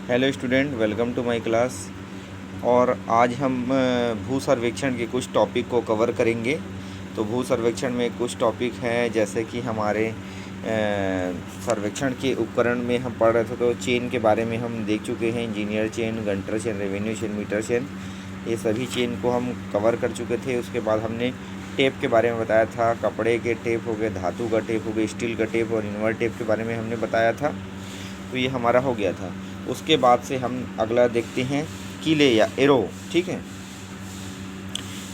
Hello student, welcome to my class. और आज हम भू सर्वेक्षण के कुछ टॉपिक को कवर करेंगे। तो भू सर्वेक्षण में कुछ टॉपिक हैं, जैसे कि हमारे सर्वेक्षण के उपकरण में हम पढ़ रहे थे, तो चेन के बारे में हम देख चुके हैं। Engineer chain, Gunter chain, revenue chain, metre chain, ये सभी चेन को हम कवर कर चुके थे। उसके बाद हमने टेप के बारे में बताया था। कपड़े के टेप हो गए, धातु का टेप हो गया, स्टील का टेप और इनवर्ट टेप के बारे में हमने बताया था। तो ये हमारा हो गया था। उसके बाद से हम अगला देखते हैं किले या एरो। ठीक है,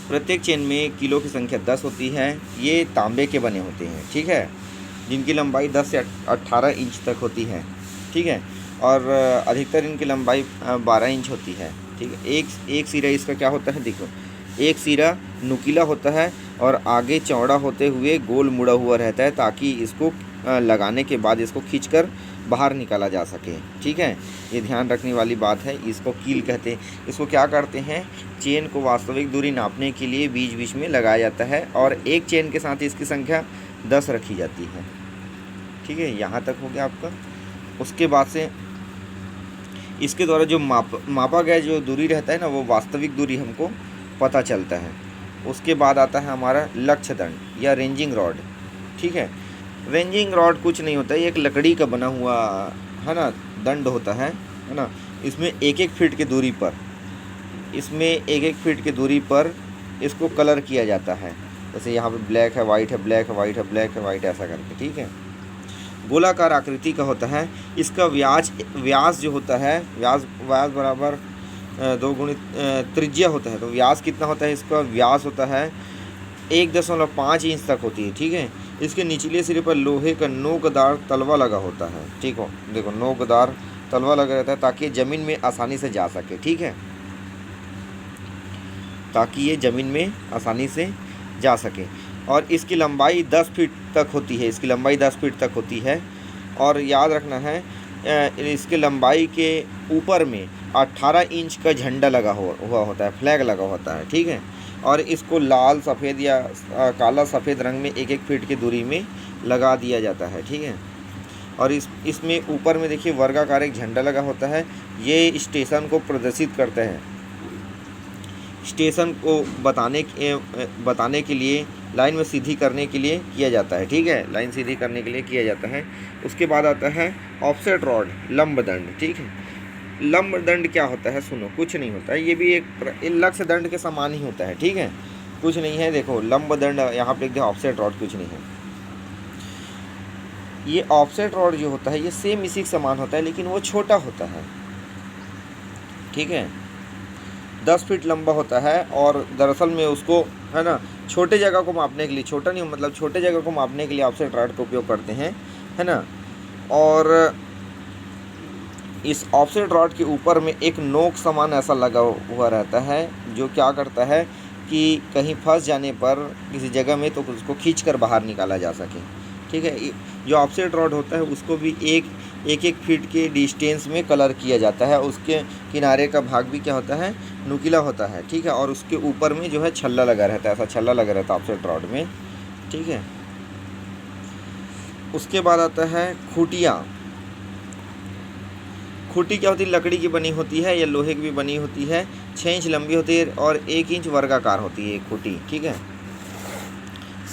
प्रत्येक चेन में किलो की संख्या 10 होती है। ये तांबे के बने होते हैं, ठीक है, जिनकी लंबाई 10 से 18 इंच तक होती है। ठीक है, और अधिकतर इनकी लंबाई 12 इंच होती है। ठीक है, एक सिरा इसका क्या होता है, देखो, एक सिरा नुकीला होता है और आगे चौड़ा होते हुए गोल मुड़ा हुआ रहता है, ताकि इसको लगाने के बाद इसको खींचकर बाहर निकाला जा सके। ठीक है, ये ध्यान रखने वाली बात है। इसको कील कहते हैं। इसको क्या करते हैं, चेन को वास्तविक दूरी नापने के लिए बीच बीच में लगाया जाता है, और एक चेन के साथ इसकी संख्या 10 रखी जाती है। ठीक है, यहाँ तक हो गया आपका। उसके बाद से इसके द्वारा जो मापा गया जो दूरी रहता है ना, वो वास्तविक दूरी हमको पता चलता है। उसके बाद आता है हमारा लक्ष्य दंड या रेंजिंग रॉड। ठीक है, रेंजिंग रॉड कुछ नहीं होता है, ये एक लकड़ी का बना हुआ है ना दंड होता है ना। इसमें एक एक फीट की दूरी पर इसको कलर किया जाता है। जैसे यहाँ पे ब्लैक है, वाइट है, ब्लैक है, वाइट है, ब्लैक है, वाइट, ऐसा करके। ठीक है, गोलाकार आकृति का होता है। इसका व्यास जो होता है, व्यास बराबर 2 गुणित त्रिज्या होता है। तो व्यास कितना होता है, इसका व्यास होता है 1.5 इंच तक होती है। ठीक है, इसके निचले सिरे पर लोहे का नोकदार तलवा लगा होता है। ठीक हो, देखो, नोकदार तलवा लगा रहता है, ताकि ज़मीन में आसानी से जा सके। ठीक है, ताकि ये ज़मीन में आसानी से जा सके। और इसकी लंबाई 10 फीट तक होती है। और याद रखना है, इसके लंबाई के ऊपर में 18 इंच का झंडा लगा हुआ होता है, फ्लैग लगा होता है। ठीक है, और इसको लाल, सफ़ेद या काला सफ़ेद रंग में एक फीट की दूरी में लगा दिया जाता है। ठीक है, और इसमें ऊपर में देखिए वर्गाकार एक झंडा लगा होता है। ये स्टेशन को प्रदर्शित करते हैं। स्टेशन को बताने के लिए, लाइन में सीधी करने के लिए किया जाता है। ठीक है, लाइन सीधी करने के लिए किया जाता है। उसके बाद आता है ऑफसेट रॉड, लंब दंड। ठीक है, लंब दंड क्या होता है, सुनो, कुछ नहीं होता है, ये भी एक लक्ष्य दंड के समान ही होता है। ठीक है, कुछ नहीं है। देखो, लंब दंड यहाँ पे लिख दिया, ऑफसेट रॉड कुछ नहीं है। ये ऑफसेट रॉड जो होता है, ये सेम इसी के समान होता है, लेकिन वो छोटा होता है। ठीक है, 10 फीट लंबा होता है, और दरअसल में उसको, है ना, छोटे जगह को मापने के लिए, छोटा नहीं मतलब छोटे जगह को मापने के लिए ऑफसेट रॉड का उपयोग करते हैं, है ना। और इस ऑफसेट रॉड के ऊपर में एक नोक समान ऐसा लगा हुआ रहता है, जो क्या करता है कि कहीं फंस जाने पर किसी जगह में, तो उसको खींचकर बाहर निकाला जा सके। ठीक है, जो ऑफसेट रॉड होता है उसको भी एक फीट के डिस्टेंस में कलर किया जाता है। उसके किनारे का भाग भी क्या होता है, नुकीला होता है। ठीक है, और उसके ऊपर में जो है छल्ला लगा रहता है, ऐसा छल्ला लगा रहता है ऑफसेट रॉड में। ठीक है, उसके बाद आता है खूटियाँ। खूटी क्या होती है, लकड़ी की बनी होती है या लोहे की भी बनी होती है। 6 इंच लंबी होती है और 1 इंच वर्गाकार होती है एक खूटी। ठीक है,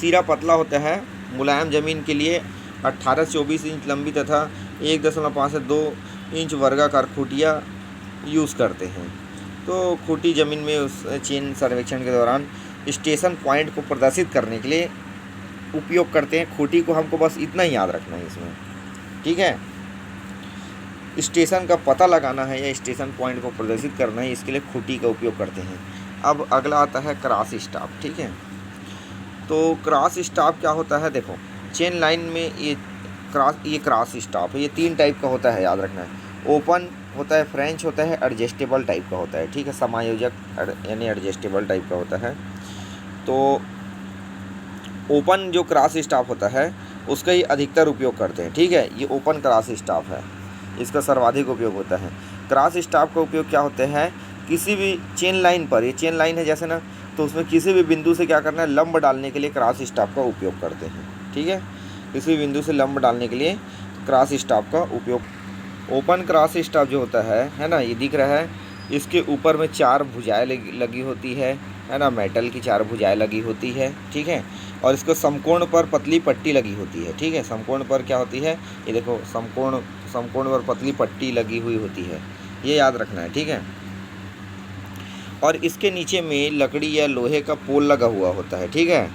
सिरा पतला होता है, मुलायम ज़मीन के लिए 18 से 24 इंच लंबी तथा 1.5 से 2 इंच वर्गाकार खूटियाँ यूज़ करते हैं। तो खूटी ज़मीन में उस चेन सर्वेक्षण के दौरान स्टेशन पॉइंट को प्रदर्शित करने के लिए उपयोग करते हैं। खूटी को हमको बस इतना ही याद रखना है इसमें। ठीक है, स्टेशन का पता लगाना है या स्टेशन पॉइंट को प्रदर्शित करना है, इसके लिए खूटी का उपयोग करते हैं। अब अगला आता है क्रॉस स्टाफ। ठीक है, तो क्रॉस स्टाफ क्या होता है, देखो, चेन लाइन में ये क्रॉस स्टाफ है। ये 3 टाइप का होता है, याद रखना है। ओपन होता है, फ्रेंच होता है, एडजस्टेबल टाइप का होता है। ठीक है, समायोजक यानी एडजस्टेबल टाइप का होता है। तो ओपन जो क्रॉस स्टाफ होता है उसका ही अधिकतर उपयोग करते हैं। ठीक है, ये ओपन क्रॉस स्टाफ है, इसका सर्वाधिक उपयोग होता है। क्रॉस स्टाफ का उपयोग क्या होते हैं, किसी भी चेन लाइन पर, ये चेन लाइन है जैसे ना, तो उसमें किसी भी बिंदु से क्या करना है, लंब डालने के लिए क्रॉस स्टाफ का उपयोग करते हैं। ठीक है, किसी भी बिंदु से लंब डालने के लिए क्रॉस स्टाफ का उपयोग ओपन क्रॉस स्टाफ जो होता है ना, ये दिख रहा है, इसके ऊपर में 4 भुजाएं लगी होती है ना, मेटल की 4 भुजाएं लगी होती है, ठीक है। और इसको समकोण पर पतली पट्टी लगी होती है, ठीक है। समकोण पर क्या होती है, ये देखो, समकोण समकोण पर पतली पट्टी लगी हुई होती है, ये याद रखना है, ठीक है। और इसके नीचे में लकड़ी या लोहे का पोल लगा हुआ होता है, ठीक है।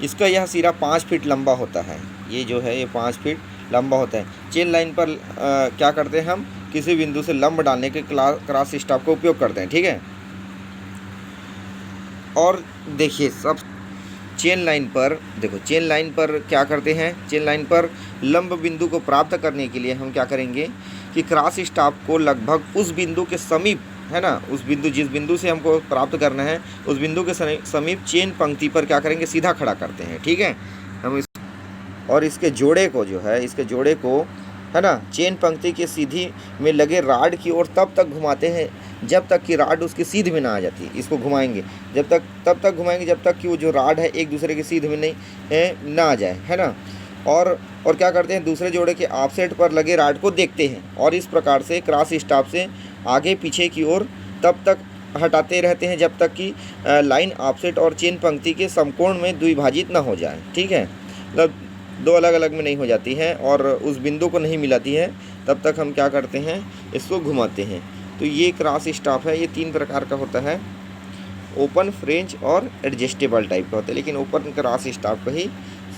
इसका यह सिरा 5 फीट लंबा होता है, ये जो है ये 5 फीट लंबा होता है। चेन लाइन पर क्या करते हैं हम, किसी बिंदु से लंब डालने के क्रॉस स्टाफ का उपयोग करते हैं, ठीक है। और देखिए सब चेन लाइन पर, देखो चेन लाइन पर क्या करते हैं, चेन लाइन पर लंब बिंदु को प्राप्त करने के लिए हम क्या करेंगे कि क्रॉस स्टाफ को लगभग उस बिंदु के समीप, है ना, उस बिंदु, जिस बिंदु से हमको प्राप्त करना है उस बिंदु के समीप चेन पंक्ति पर क्या करेंगे, सीधा खड़ा करते हैं, ठीक है। हम और इसके जोड़े को जो है, इसके जोड़े को, है ना, चेन पंक्ति के सीधी में लगे राड की ओर तब तक घुमाते हैं जब तक कि राड उसकी सीध में ना आ जाती। इसको घुमाएंगे तब तक घुमाएंगे जब तक कि वो जो राड है एक दूसरे के सीध में नहीं ना आ जाए, है ना। और क्या करते हैं, दूसरे जोड़े के ऑफसेट पर लगे राड को देखते हैं और इस प्रकार से क्रॉस स्टाफ से आगे पीछे की ओर तब तक हटाते रहते हैं जब तक कि लाइन ऑफसेट और चेन पंक्ति के समकोण में द्विभाजित ना हो जाए, ठीक है। मतलब 2 अलग अलग में नहीं हो जाती है और उस बिंदु को नहीं मिलाती है, तब तक हम क्या करते हैं, इसको घुमाते हैं। तो ये क्रॉस स्टाफ है, ये 3 प्रकार का होता है, ओपन, फ्रेंच और एडजस्टेबल टाइप का होता है, लेकिन ओपन क्रॉस स्टाफ का ही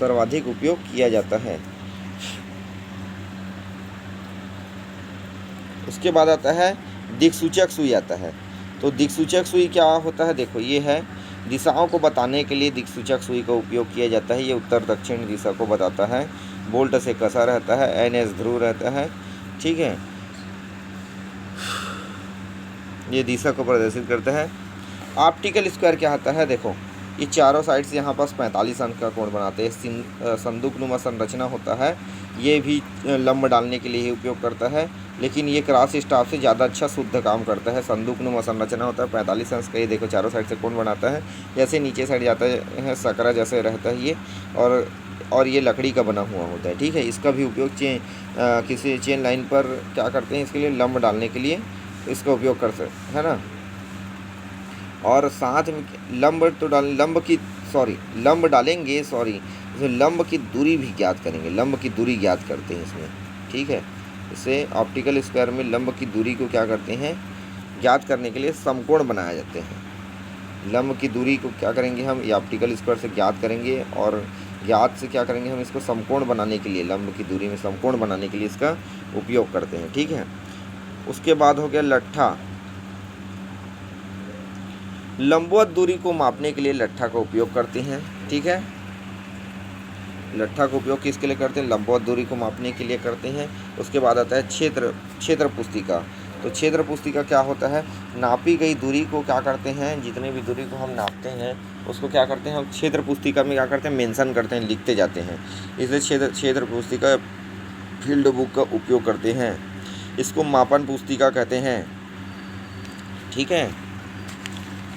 सर्वाधिक उपयोग किया जाता है। उसके बाद आता है दिक्सूचक सुई आता है। तो दिक्सूचक सुई क्या होता है, देखो ये है, दिशाओं को बताने के लिए दिक्सूचक सुई का उपयोग किया जाता है। ये उत्तर दक्षिण दिशा को बताता है, बोल्ट से कसा रहता है, NS ध्रुव रहता है, ठीक है। ये दिशा को प्रदर्शित करता है। ऑप्टिकल स्क्वायर क्या होता है, देखो ये चारों साइड से यहाँ पास 45 अंक का कोण बनाते हैं। संदूकनुमा संरचना होता है, ये भी लंब डालने के लिए ही उपयोग करता है, लेकिन ये क्रॉस स्टाफ से ज़्यादा अच्छा शुद्ध काम करता है। संदूकनुमा संरचना होता है, 45 अंश का, ये देखो चारों साइड से कोण बनाता है, जैसे नीचे साइड जाता है सकरा जैसे रहता है ये, और ये लकड़ी का बना हुआ होता है, ठीक है। इसका भी उपयोग किसी चेन लाइन पर क्या करते हैं, इसके लिए लंब डालने के लिए इसका उपयोग कर सकते, है ना। और साथ में लंब डालेंगे, इसमें लंब की दूरी भी ज्ञात करेंगे, लंब की दूरी ज्ञात करते हैं इसमें, ठीक है। इसे ऑप्टिकल स्क्वायर में लंब की दूरी को क्या करते हैं, ज्ञात करने के लिए समकोण बनाए जाते हैं। लंब की दूरी को क्या करेंगे हम, ये ऑप्टिकल स्क्वायर से ज्ञात करेंगे, और ज्ञात से क्या करेंगे हम, इसको समकोण बनाने के लिए, लंब की दूरी में समकोण बनाने के लिए इसका उपयोग करते हैं, ठीक है। उसके बाद हो गया लट्ठा। लंबवत दूरी को मापने के लिए लट्ठा का उपयोग करते हैं, ठीक है। लट्ठा का उपयोग किसके लिए करते हैं, लंबवत दूरी को मापने के लिए करते हैं। उसके बाद आता है क्षेत्र पुस्तिका। तो क्षेत्र पुस्तिका क्या होता है, नापी गई दूरी को क्या करते हैं, जितने भी दूरी को हम नापते हैं उसको क्या करते हैं हम क्षेत्र पुस्तिका में क्या करते हैं, मेंशन करते हैं, लिखते जाते हैं। इसलिए क्षेत्र पुस्तिका फील्ड बुक का उपयोग करते हैं। इसको मापन पुस्तिका कहते हैं, ठीक है।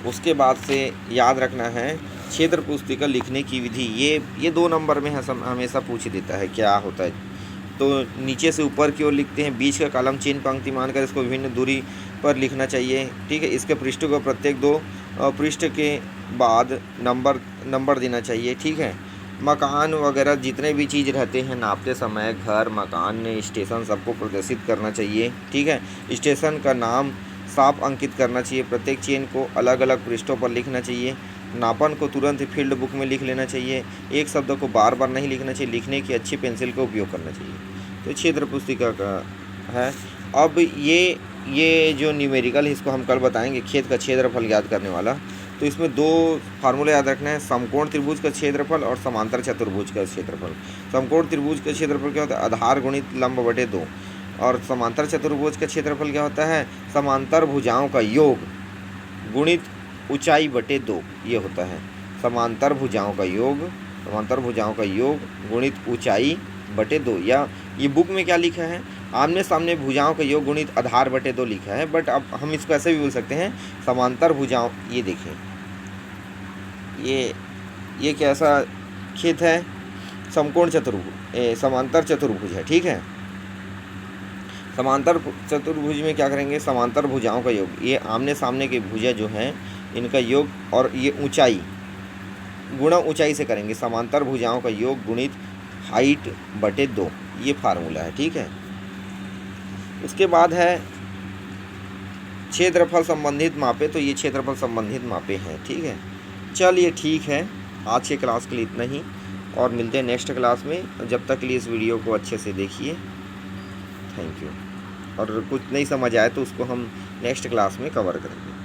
उसके बाद से याद रखना है क्षेत्र पुस्तिका लिखने की विधि, ये 2 नंबर में हमेशा पूछ देता है क्या होता है। तो नीचे से ऊपर की ओर लिखते हैं, बीच का कॉलम चेन पंक्ति मानकर इसको विभिन्न दूरी पर लिखना चाहिए, ठीक है। इसके पृष्ठ को प्रत्येक 2 पृष्ठ के बाद नंबर देना चाहिए, ठीक है। मकान वगैरह जितने भी चीज़ रहते हैं नापते समय, घर, मकान, स्टेशन, सबको प्रदर्शित करना चाहिए, ठीक है। स्टेशन का नाम साफ अंकित करना चाहिए, प्रत्येक चेन को अलग अलग पृष्ठों पर लिखना चाहिए। नापन को तुरंत ही फील्ड बुक में लिख लेना चाहिए, एक शब्द को बार बार नहीं लिखना चाहिए, लिखने की अच्छी पेंसिल का उपयोग करना चाहिए। तो क्षेत्र पुस्तिका का है। अब ये जो न्यूमेरिकल है इसको हम कल बताएंगे, खेत का क्षेत्रफल ज्ञात करने वाला। तो इसमें 2 फार्मूले याद रखना है, समकोण त्रिभुज का क्षेत्रफल और समांतर चतुर्भुज का क्षेत्रफल। समकोण त्रिभुज का क्षेत्रफल क्या होता है, आधार गुणित लंब बटे 2, और समांतर चतुर्भुज का क्षेत्रफल क्या होता है, समांतर भुजाओं का योग गुणित ऊंचाई बटे 2, ये होता है समांतर भुजाओं का योग गुणित ऊंचाई बटे 2। या ये बुक में क्या लिखा है, आमने सामने भुजाओं का योग गुणित आधार बटे 2 लिखा है, बट अब हम इसको ऐसे भी बोल सकते हैं, समांतर भुजाओं, ये देखें ये कैसा खेत है, समकोण चतुर्भुज, समांतर चतुर्भुज है, ठीक है। समांतर चतुर्भुज में क्या करेंगे, समांतर भुजाओं का योग, ये आमने सामने की भुजा जो हैं इनका योग और ये ऊंचाई गुणा ऊंचाई से करेंगे। समांतर भुजाओं का योग गुणित हाइट बटे 2, ये फार्मूला है। ठीक है, उसके बाद है क्षेत्रफल संबंधित मापे, तो ये क्षेत्रफल संबंधित मापे हैं। ठीक है, चलिए ठीक है, आज के क्लास के लिए इतना ही और मिलते हैं नेक्स्ट क्लास में। जब तक के लिए इस वीडियो को अच्छे से देखिए, थैंक यू। और कुछ नहीं समझ आए तो उसको हम नेक्स्ट क्लास में कवर करेंगे।